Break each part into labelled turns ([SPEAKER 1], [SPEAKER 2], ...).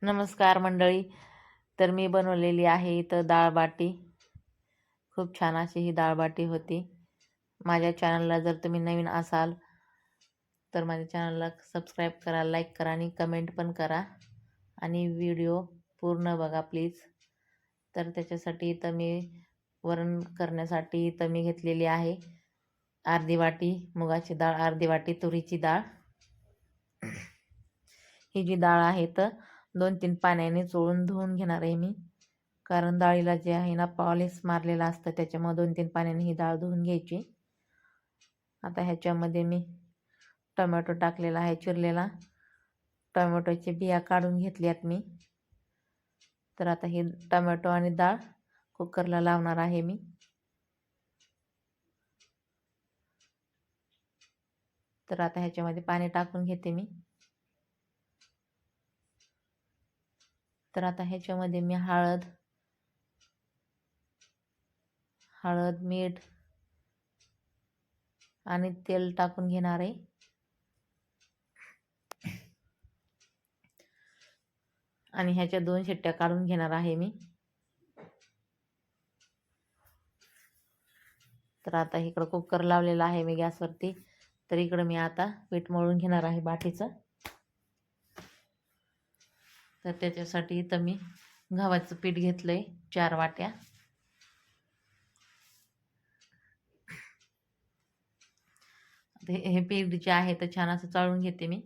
[SPEAKER 1] नमस्कार मंडळी. तर मी बनवलेली आहे इथं डाळबाटी. खूप छान अशी ही डाळबाटी होती. माझ्या चॅनलला जर तुम्ही नवीन असाल तर माझ्या चॅनलला सबस्क्राईब करा, लाईक करा आणि कमेंट पण करा आणि व्हिडिओ पूर्ण बघा प्लीज. तर त्याच्यासाठी इथं मी वरण करण्यासाठी इथं मी घेतलेली आहे अर्धी वाटी मुगाची डाळ, अर्धी वाटी तुरीची डाळ. ही जी डाळ आहे तर 2-3 पाण्याने चोळून धुवून घेणार आहे मी, कारण डाळीला जे आहे ना पॉलिश मारलेलं असतं, त्याच्यामुळे 2-3 पाण्याने ही डाळ धुवून घ्यायची. आता ह्याच्यामध्ये मी टोमॅटो टाकलेला आहे चिरलेला. टोमॅटोची बिया काढून घेतल्यात मी. तर आता ही टोमॅटो आणि डाळ कुकरला लावणार आहे मी. तर आता ह्याच्यामध्ये पाणी टाकून घेते मी. तर आता ह्याच्यामध्ये मी हळद, मीठ आणि तेल टाकून घेणार आहे. आणि ह्याच्या 2 शिट्ट्या काढून घेणार आहे मी. तर आता इकडं कुकर लावलेला आहे मी गॅसवरती. तर इकडं मी आता पीठ मळून घेणार आहे बाटीचं. तर त्याच्यासाठी इथं मी गव्हाचं पीठ घेतलंय 4 वाट्या. हे पीठ जे आहे तर छान असं चाळून घेते मी.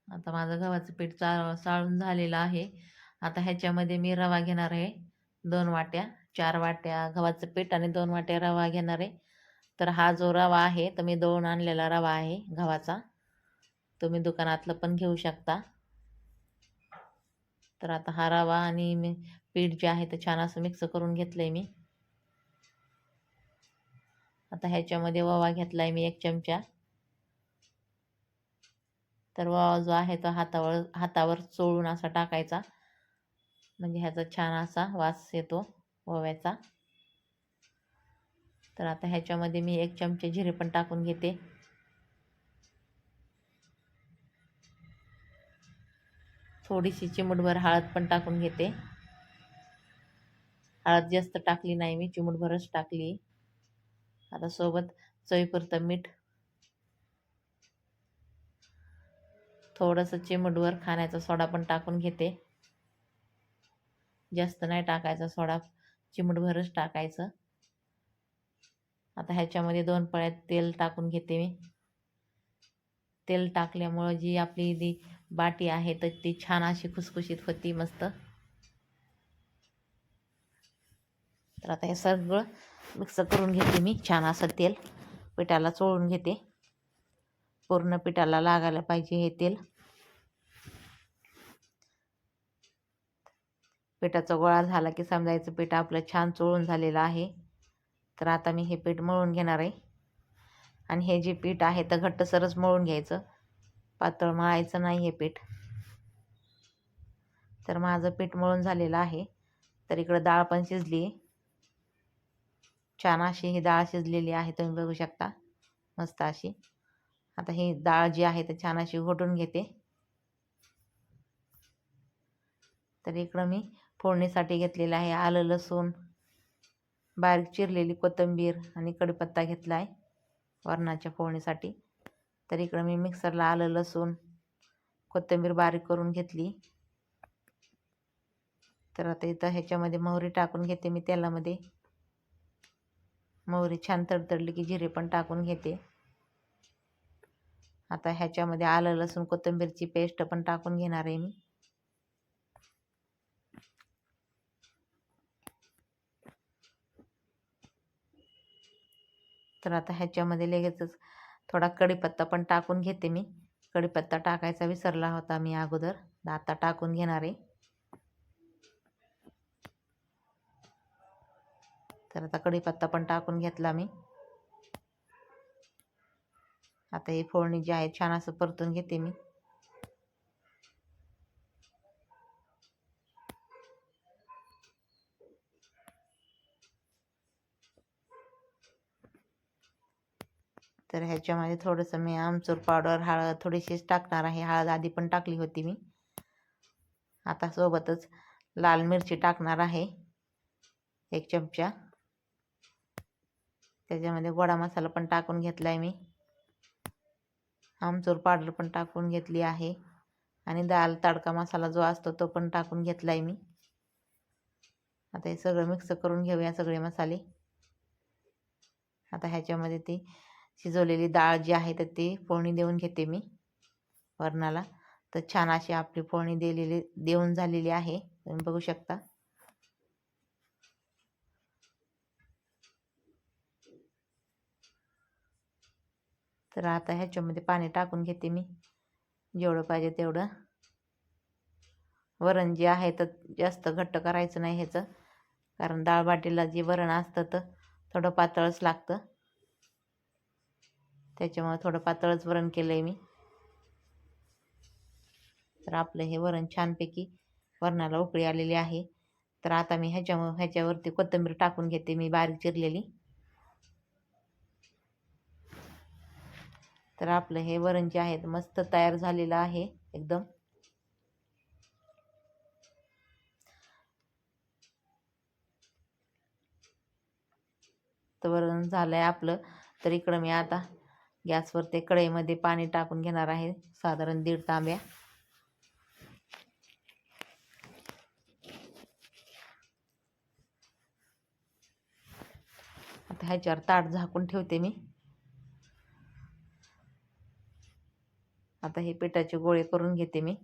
[SPEAKER 1] आता माझं गव्हाचं पीठ चाळून झालेलं आहे. आता ह्याच्यामध्ये मी रवा घेणार आहे 2 वाट्या. 4 वाट्या गव्हाचं पीठ आणि 2 वाट्या रवा घेणार आहे. तर हा जो रवा आहे तर मी दळून आणलेला रवा आहे गव्हाचा. तुम्ही दुकानातलं पण घेऊ शकता. तर आता हा रवा आणि मी पीठ जे आहे ते छान असं मिक्स करून घेतलंय मी. आता ह्याच्यामध्ये ओवा घेतलाय मी 1 चमचा. तर ओवा जो आहे तो हातावर चोळून असा टाकायचा, म्हणजे ह्याचा छान असा वास येतो ओव्याचा. तर आता ह्याच्यामध्ये मी 1 चमचे जिरे पण टाकून घेते. थोडीशी चिमूटभर हळद पण टाकून घेते. हळद जास्त टाकली नाही मी, चिमूटभरच टाकली. आता सोबत चवीपुरतं मीठ, थोडंसं चिमूटभर खाण्याचा सोडा पण टाकून घेते. जास्त नाही टाकायचा सोडा, चिमूटभरच टाकायचं. आता ह्याच्यामध्ये 2 पळ्या तेल टाकून घेते मी. तेल टाकल्यामुळं जी आपली ती बाटी आहे तर ती छान अशी खुसखुशीत होती मस्त. तर आता हे सगळं मिक्स करून घेते मी. छान असं तेल पिठाला चोळून घेते. पूर्ण पिठाला लागायला पाहिजे हे तेल. पिठाचा गोळा झाला की समजायचं पीठ आपलं छान चोळून झालेलं आहे. तर आता मी हे पीठ मळून घेणार आहे. आणि हे जे पीठ आहे तर घट्टसरच मळून घ्यायचं, पातळ मळायचं नाही हे पीठ. तर माझं पीठ मळून झालेलं आहे. तर इकडं डाळ पण शिजली. छान अशी ही डाळ शिजलेली आहे, तुम्ही बघू शकता मस्त अशी. आता ही डाळ जी आहे तर छान अशी घोटून घेते. तर इकडं मी फोडणीसाठी घेतलेलं आहे आलं, लसूण, बारीक चिरलेली कोथिंबीर आणि कढीपत्ता घेतला आहे वरणाच्या फोडणीसाठी. तर इकडं मी मिक्सरला आलं, लसूण, कोथिंबीर बारीक करून घेतली. तर आता इथं ह्याच्यामध्ये मोहरी टाकून घेते मी तेलामध्ये. मोहरी छान तडतडली की जिरे पण टाकून घेते. आता ह्याच्यामध्ये आलं, लसूण, कोथिंबीरची पेस्ट पण टाकून घेणार आहे मी. तर आता ह्याच्यामध्ये लगेचच थोडा कढीपत्ता पण टाकून घेते मी. कढीपत्ता टाकायचा विसरला होता मी अगोदर, आता टाकून घेणार आहे. तर आता कढीपत्ता पण टाकून घेतला मी. आता ही फोडणी जी आहे छान असं परतून घेते मी. तर ह्याच्यामध्ये थोडंसं मी आमचूर पावडर, हळद थोडीशीच टाकणार आहे. हळद आधी पण टाकली होती मी. आता सोबतच लाल मिरची टाकणार आहे 1 चमचा. त्याच्यामध्ये गोडा मसाला पण टाकून घेतला आहे मी. आमचूर पावडर पण टाकून घेतली आहे आणि दाल तडका मसाला जो असतो तो पण टाकून घेतला आहे मी. आता हे सगळं मिक्स करून घेऊया सगळे मसाले. आता ह्याच्यामध्ये ती शिजवलेली डाळ जी आहे तर ती फोडणी देऊन घेते मी वरणाला. तर छान अशी आपली फोडणी देऊन झालेली आहे, तुम्ही बघू शकता. तर आता ह्याच्यामध्ये पाणी टाकून घेते मी जेवढं पाहिजे तेवढं. वरण जे आहे तर जास्त घट्ट करायचं नाही ह्याचं, कारण डाळ बाटीला जे वरण असतं तर थोडं पातळच लागतं. त्याच्यामुळे थोडं पातळच वरण केलं आहे मी. तर आपलं हे वरण छानपैकी वरणाला उकळी आलेली आहे. तर आता मी ह्याच्यावरती कोथिंबीर टाकून घेते मी बारीक चिरलेली. तर आपलं हे वरण जे आहे मस्त तयार झालेलं आहे एकदम. तर वरण झालंय आपलं. तर इकडं मी आता गॅसवर ते कढईमध्ये पाणी टाकून घेणार आहे, साधारण 1.5 तांब्या. आता ह्याच्यावर ताट झाकून ठेवते मी. आता हे पिठाचे गोळे करून घेते मी.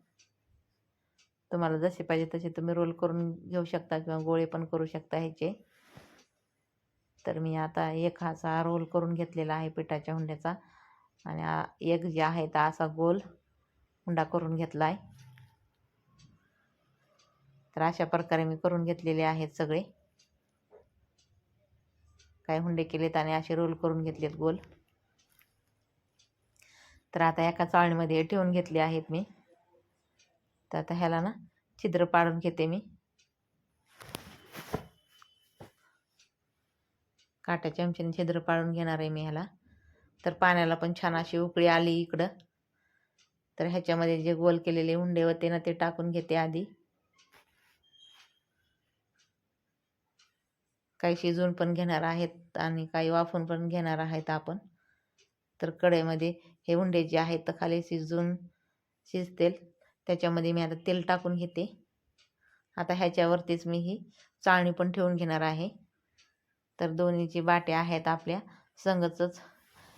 [SPEAKER 1] तुम्हाला जसे पाहिजे तसे तुम्ही रोल करून घेऊ शकता किंवा गोळे पण करू शकता ह्याचे. तर मी आता एक असा रोल करून घेतलेला आहे पिठाच्या हुंड्याचा आणि एक जे आहे तर असा गोल हुंडा करून घेतला आहे. तर अशा प्रकारे मी करून घेतलेले आहेत सगळे. काही हुंडे केलेत आणि असे रोल करून घेतलेत गोल. तर आता एका चाळणीमध्ये ठेवून घेतले आहेत मी. तर आता ह्याला ना छिद्र पाडून घेते मी. काट्या चमच्याने छिद्र पाडून घेणार आहे मी ह्याला. तर पाण्याला पण छान अशी उकळी आली इकडं. तर ह्याच्यामध्ये जे गोल केलेले हुंडे होते ना ते टाकून घेते आधी. काही शिजवून पण घेणार आहेत आणि काही वाफवून पण घेणार आहेत आपण. तर कढईमध्ये हे हुंडे जे आहेत तर खाली शिजतील त्याच्यामध्ये मी आता तेल टाकून घेते. आता ह्याच्यावरतीच मी ही चाळणी पण ठेवून घेणार आहे. तर दोन्हीची बाट्या आहेत आपल्या संगच,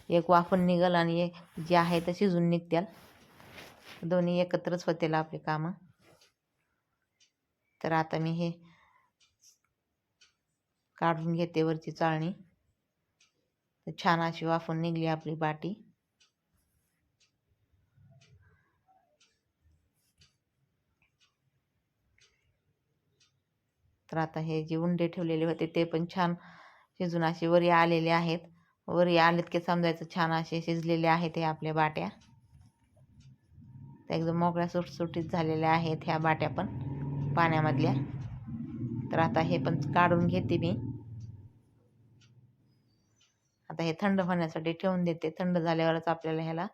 [SPEAKER 1] एक वाफून निघल आणि एक जे आहे तर शिजून निघतील. दोन्ही एकत्रच होतील आपले कामं. तर आता मी हे काढून घेते वरची चाळणी. तर छान अशी वाफून निघली आपली बाटी. तर आता हे जे उंडे ठेवलेले होते ते पण छान शिजून असे वरी आलेले आहेत. वरी आलेत की समजायचं छान असे शिजलेले आहेत हे आपल्या बाट्या. एकदम मोकळ्या सुटसुटीत झालेल्या आहेत ह्या बाट्या पण पाण्यामधल्या. तर आता हे पण काढून घेते मी. आता हे थंड होण्यासाठी ठेवून देते. थंड झाल्यावरच आपल्याला ह्याला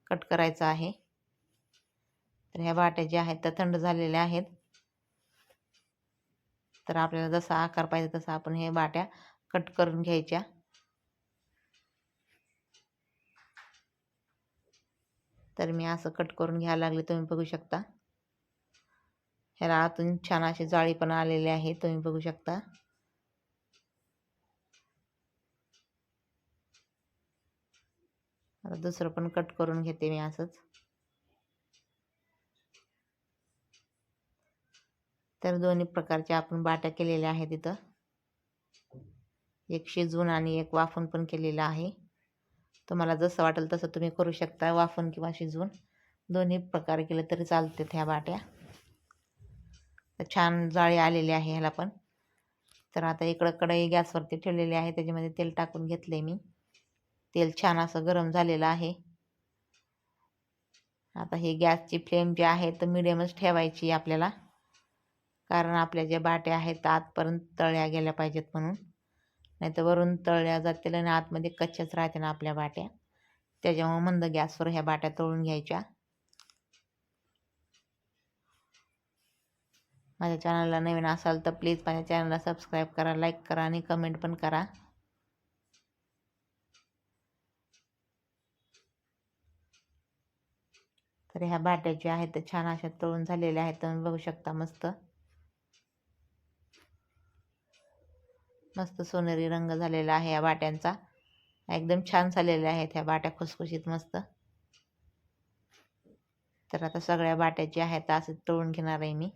[SPEAKER 1] कट करायचं आहे. तर ह्या बाट्या ज्या आहेत त्या थंड झालेल्या आहेत. तर आपल्याला जसा आकार पाहिजे तसा आपण हे बाट्या कट करून घ्यायच्या. तर मी असं कट करून घ्यायला लागले, तुम्ही बघू शकता. ह्याला आतून छान अशी जाळी पण आलेली आहे, तुम्ही बघू शकता. आता दुसरं पण कट करून घेते मी असंच. तर दोन्ही प्रकारच्या आपण बाट्या केलेल्या आहेत इथं. एक शिजवून आणि एक वाफून पण केलेलं आहे. तुम्हाला जसं वाटेल तसं तुम्ही करू शकता, वाफून किंवा शिजवून. दोन्ही प्रकारे केलं तरी चालते ह्या बाट्या. तर छान जाळी आलेली आहे ह्याला पण. तर आता इकडं कढई गॅसवरती ठेवलेली आहे, त्याच्यामध्ये तेल टाकून घेतले मी. तेल छान असं गरम झालेलं आहे. आता हे गॅसची फ्लेम जी आहे तर मिडियमच ठेवायची आपल्याला, कारण आपल्या ज्या बाट्या आहेत आतपर्यंत तळल्या गेल्या पाहिजेत म्हणून. नाही तर वरून तळल्या जातील आणि आतमध्ये कच्च्याच राहते ना आपल्या बाट्या. त्याच्यामुळे मंद गॅसवर ह्या बाट्या तळून घ्यायच्या. माझ्या चॅनलला नवीन असाल तर प्लीज माझ्या चॅनलला सबस्क्राईब करा, लाईक करा आणि कमेंट पण करा. तर ह्या बाट्या ज्या आहेत त्या छान अशा तळून झालेल्या आहेत. तुम्ही बघू शकता मस्त मस्त सोनेरी रंग झालेला आहे या बाट्यांचा. एकदम छान झालेल्या आहेत ह्या बाट्या, खुसखुशीत मस्त. तर आता सगळ्या बाट्या ज्या आहेत असं तळून घेणार आहे मी.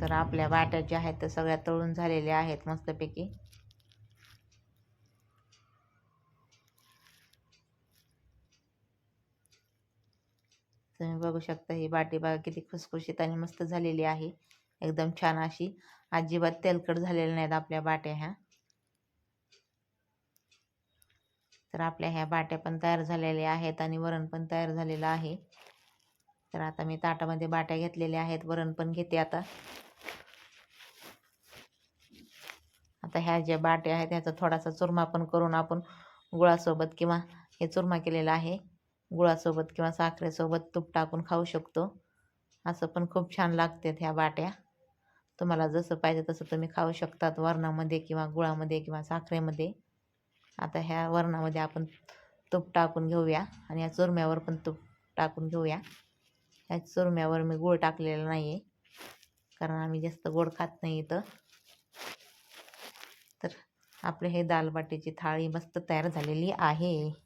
[SPEAKER 1] तर आपल्या बाट्या ज्या आहेत त्या सगळ्या तळून झालेल्या आहेत मस्तपैकी. तुम्ही बघू शकता ही बाटी बघा किती खुसखुशीत आणि मस्त झालेली आहे. एकदम छान अशी, अजिबात तेलकट झालेल्या नाहीत आपल्या बाट्या ह्या. तर आपल्या ह्या बाट्या पण तयार झालेल्या आहेत आणि वरण पण तयार झालेलं आहे. तर आता मी ताटामध्ये बाट्या घेतलेल्या आहेत, वरण पण घेते आता. आता ह्या ज्या बाट्या आहेत ह्याचा थोडासा चुरमा पण करून आपण गुळासोबत किंवा हे चुरमा केलेला आहे गुळासोबत किंवा साखरेसोबत तूप टाकून खाऊ शकतो. असं पण खूप छान लागतात ह्या बाट्या. तुम्हाला जसं पाहिजे तसं तुम्ही खाऊ शकतात, वरणामध्ये किंवा गुळामध्ये किंवा साखरेमध्ये. आता ह्या वरणामध्ये आपण तूप टाकून घेऊया आणि या चुरम्यावर पण तूप टाकून घेऊया. ह्या चुरम्यावर मी गूळ टाकलेला नाही आहे, कारण आम्ही जास्त गोड खात नाही इथं. तर आपले हे दाल बाटीची थाळी मस्त तयार झालेली आहे.